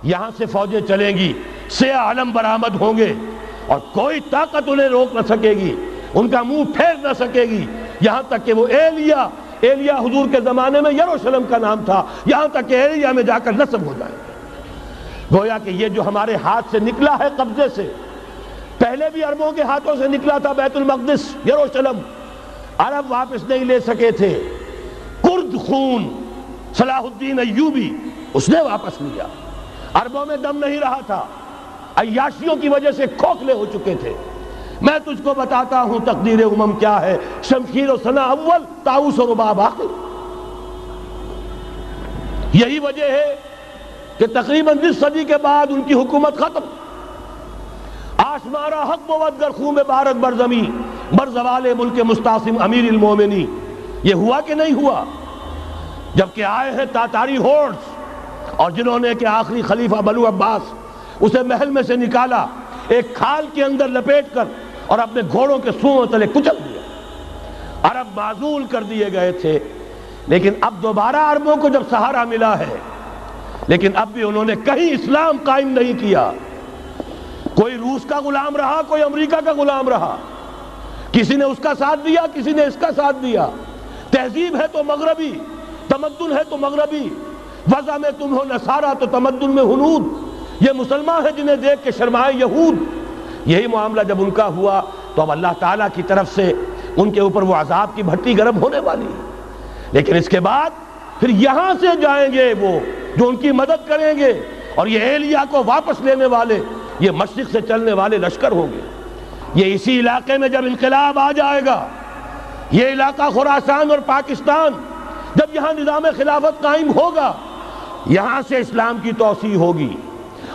یہاں سے فوجیں چلیں گی، سیاہ علم برآمد ہوں گے، اور کوئی طاقت انہیں روک نہ سکے گی، ان کا منہ پھیر نہ سکے گی، یہاں تک کہ وہ ایلیا حضور کے زمانے میں یروشلم کا نام تھا، یہاں تک کہ ایلیا میں جا کر نصب ہو جائیں گے۔ گویا کہ یہ جو ہمارے ہاتھ سے نکلا ہے قبضے سے، پہلے بھی عربوں کے ہاتھوں سے نکلا تھا بیت المقدس، یروشلم، عرب واپس نہیں لے سکے تھے۔ کرد خون صلاح الدین ایوبی اس نے واپس لیا، عربوں میں دم نہیں رہا تھا، عیاشیوں کی وجہ سے کھوکھلے ہو چکے تھے۔ میں تجھ کو بتاتا ہوں تقدیر امم کیا ہے، شمشیر و سنا اول، طاؤس و رباب آخر۔ یہی وجہ ہے کہ تقریباً 20 صدی کے بعد ان کی حکومت ختم۔ آشمارا حق بود گر خون بارد بر زمین، بر زوال ملک مستعصم امیر المومنی۔ یہ ہوا کہ نہیں ہوا؟ جبکہ آئے ہیں تاتاری ہورڈز، اور جنہوں نے کہ آخری خلیفہ بنو عباس اسے محل میں سے نکالا، ایک کھال کے اندر لپیٹ کر اور اپنے گھوڑوں کے سوؤں تلے کچل دیا۔ عرب معزول کر دیے گئے تھے، لیکن اب دوبارہ عربوں کو جب سہارا ملا ہے، لیکن اب بھی انہوں نے کہیں اسلام قائم نہیں کیا۔ کوئی روس کا غلام رہا، کوئی امریکہ کا غلام رہا، کسی نے اس کا ساتھ دیا، کسی نے اس کا ساتھ دیا۔ تہذیب ہے تو مغربی، تمدن ہے تو مغربی، وضع میں تم ہو نصارہ تو تمدن میں ہنود۔ یہ مسلمان ہیں جنہیں دیکھ کے شرمائے یہود۔ یہی معاملہ جب ان کا ہوا تو اب اللہ تعالیٰ کی طرف سے ان کے اوپر وہ عذاب کی بھٹی گرم ہونے والی ہے۔ لیکن اس کے بعد پھر یہاں سے جائیں گے وہ جو ان کی مدد کریں گے، اور یہ ایلیا کو واپس لینے والے یہ مشرق سے چلنے والے لشکر ہوں گے۔ یہ اسی علاقے میں جب انقلاب آ جائے گا، یہ علاقہ خراسان اور پاکستان، جب یہاں نظام خلافت قائم ہوگا، یہاں سے اسلام کی توسیع ہوگی،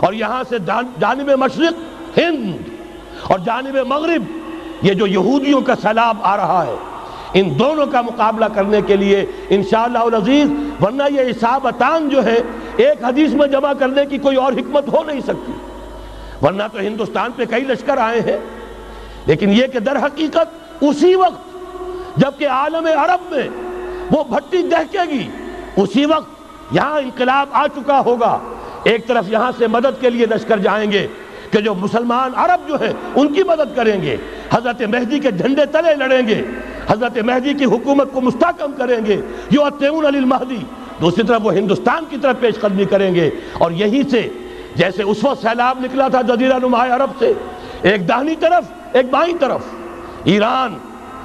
اور یہاں سے جانب مشرق ہند اور جانب مغرب یہ جو یہودیوں کا سیلاب آ رہا ہے، ان دونوں کا مقابلہ کرنے کے لیے انشاءاللہ العزیز، ورنہ یہ اصابتان جو ہے ایک حدیث میں جمع کرنے کی کوئی اور حکمت ہو نہیں سکتی، ورنہ تو ہندوستان پہ کئی لشکر آئے ہیں۔ لیکن یہ کہ در حقیقت اسی وقت جبکہ عالم عرب میں وہ بھٹی دہکے گی، اسی وقت یہاں انقلاب آ چکا ہوگا۔ ایک طرف یہاں سے مدد کے لیے لشکر جائیں گے کہ جو مسلمان عرب جو ہیں ان کی مدد کریں گے، حضرت مہدی کے جھنڈے تلے لڑیں گے، حضرت مہدی کی حکومت کو مستحکم کریں گے، یؤتون علی المہدی۔ دوسری طرف وہ ہندوستان کی طرف پیش قدمی کریں گے، اور یہیں سے جیسے اس وقت سیلاب نکلا تھا جزیرہ نما عرب سے، ایک داہنی طرف ایک بائیں طرف، ایران،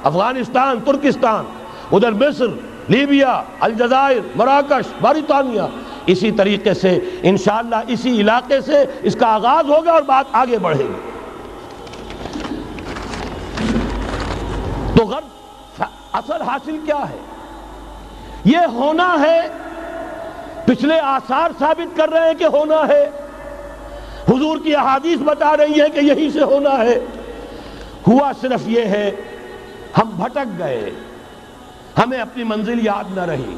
افغانستان، ترکستان، ادھر مصر، لیبیا، الجزائر، مراکش، موریتانیہ، اسی طریقے سے انشاءاللہ اسی علاقے سے اس کا آغاز ہوگا اور بات آگے بڑھے گی۔ تو غرض اصل حاصل کیا ہے؟ یہ ہونا ہے، پچھلے آثار ثابت کر رہے ہیں کہ ہونا ہے، حضور کی احادیث بتا رہی ہے کہ یہی سے ہونا ہے۔ ہوا صرف یہ ہے ہم بھٹک گئے، ہمیں اپنی منزل یاد نہ رہی۔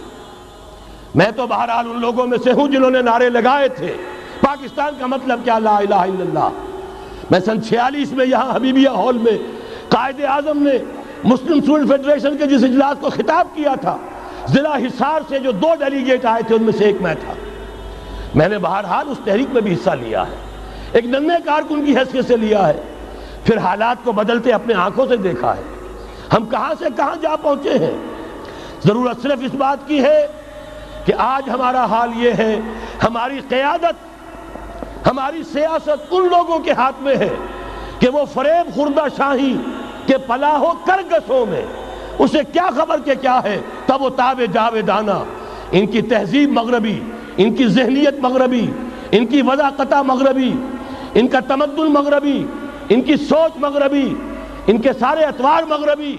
میں تو بہرحال ان لوگوں میں سے ہوں جنہوں نے نعرے لگائے تھے پاکستان کا مطلب کیا، لا الہ الا اللہ۔ میں سن 46 میں یہاں حبیبیہ ہال میں قائد اعظم نے مسلم اسٹوڈنٹ فیڈریشن کے جس اجلاس کو خطاب کیا تھا، ضلع حصار سے جو 2 ڈیلیگیٹ آئے تھے ان میں سے ایک میں تھا۔ میں نے بہرحال اس تحریک میں بھی حصہ لیا ہے، ایک ننھے کارکن کی حیثیت سے لیا ہے، پھر حالات کو بدلتے اپنے آنکھوں سے دیکھا ہے، ہم کہاں سے کہاں جا پہنچے ہیں۔ ضرورت صرف اس بات کی ہے کہ آج ہمارا حال یہ ہے، ہماری قیادت، ہماری سیاست ان لوگوں کے ہاتھ میں ہے کہ وہ فریب خوردہ شاہی کے پلاح و کرگسوں میں اسے کیا خبر کہ کیا ہے، تب وہ تاب جاویدانہ، ان کی تہذیب مغربی، ان کی ذہنیت مغربی، ان کی وضاقتہ مغربی، ان کا تمدن مغربی، ان کی سوچ مغربی، ان کے سارے اطوار مغربی۔